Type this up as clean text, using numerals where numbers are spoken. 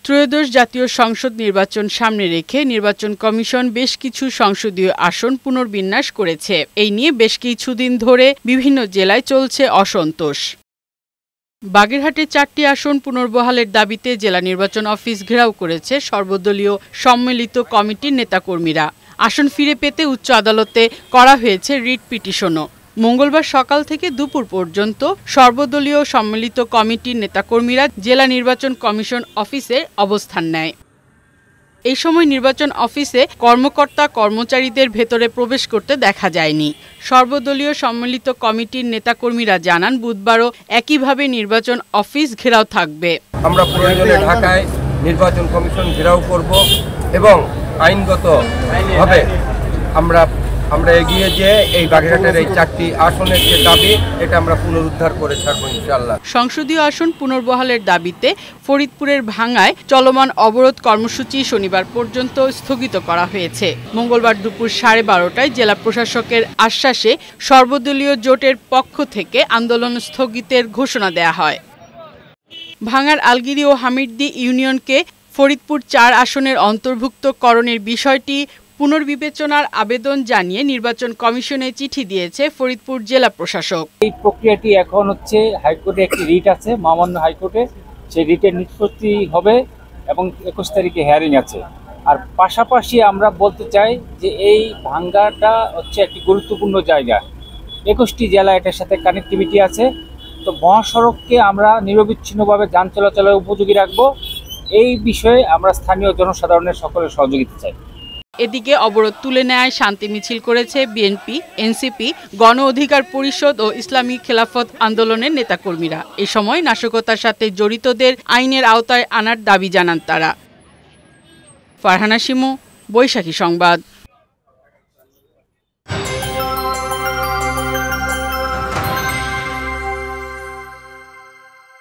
ত্রয়োদশ জাতীয় সংসদ নির্বাচন সামনে রেখে নির্বাচন কমিশন বেশ কিছু সংসদীয় আসন পুনর্বিন্যাস করেছে। এই নিয়ে বেশ কিছুদিন ধরে বিভিন্ন জেলায় চলছে অসন্তোষ। বাগেরহাটে 4টি আসন পুনর্বহালের দাবিতে জেলা নির্বাচন অফিস ঘেরাও করেছে সর্বদলীয় সম্মিলিত কমিটির নেতাকর্মীরা। আসন ফিরে পেতে উচ্চ আদালতে করা হয়েছে রিট পিটিশনও। মঙ্গলবার সকাল থেকে দুপুর পর্যন্ত সর্বদলীয় সম্মিলিত কমিটির নেতাকর্মীরা জেলা নির্বাচন কমিশন অফিসে অবস্থান নেয়। এই সময় নির্বাচন অফিসে কর্মকর্তা কর্মচারীদের ভেতরে প্রবেশ করতে দেখা যায়নি। সর্বদলীয় সম্মিলিত কমিটির নেতাকর্মীরা জানান, বুধবারও একইভাবে নির্বাচন অফিস ঘেরাও থাকবে। আমরা প্রয়োজনে ঢাকায় নির্বাচন কমিশন ঘেরাও করব এবং আইনগতভাবে আমরা এগিয়ে যে এই বাগেরহাটের এই 4টি আসনের যে দাবি এটা আমরা পুনরুদ্ধার করে ছাড়ব ইনশাআল্লাহ। সংসদীয় আসন পুনর্বহালের দাবিতে ফরিদপুরের ভাঙ্গায় চলমান অবরোধ কর্মসূচি শনিবার পর্যন্ত স্থগিত করা হয়েছে। মঙ্গলবার দুপুর 12:30টায় জেলা প্রশাসকের আশ্বাসে সর্বদলীয় জোটের পক্ষ থেকে আন্দোলন স্থগিতের ঘোষণা দেয়া হয়। ভাঙ্গার আলগিরি ও হামিরদি ইউনিয়নকে ফরিদপুর 4 আসনের অন্তর্ভুক্তকরণের বিষয়টি পুনর্বিবেচনার আবেদন জানিয়ে নির্বাচন কমিশনে চিঠি দিয়েছে ফরিদপুর জেলা প্রশাসক। এই প্রক্রিয়াটি এখন হচ্ছে হাইকোর্টে একটি রিট আছে, মহামান্য হাইকোর্টে সেই রিটের নিষ্পত্তি হবে এবং 21 তারিখে হিয়ারিং আছে। আর পাশাপাশি আমরা বলতে চাই যে এই ভাঙ্গাটা হচ্ছে একটি গুরুত্বপূর্ণ জায়গা, 21টি জেলা এটার সাথে কানেক্টিভিটি আছে। তো মহাসড়ককে আমরা নিরবিচ্ছিন্নভাবে যান চলাচলের উপযোগী রাখবো, এই বিষয়ে আমরা স্থানীয় জনসাধারণের সকলের সহযোগিতা চাই। এদিকে অবরোধ তুলে নেয় শান্তি মিছিল করেছে বিএনপি, এনসিপি, গণ অধিকার পরিষদ ও ইসলামী খেলাফত আন্দোলনের নেতাকর্মীরা। এ সময় নাশকতার সাথে জড়িতদের আইনের আওতায় আনার দাবি জানান তারা। ফারহানা শিমু, বৈশাখী সংবাদ।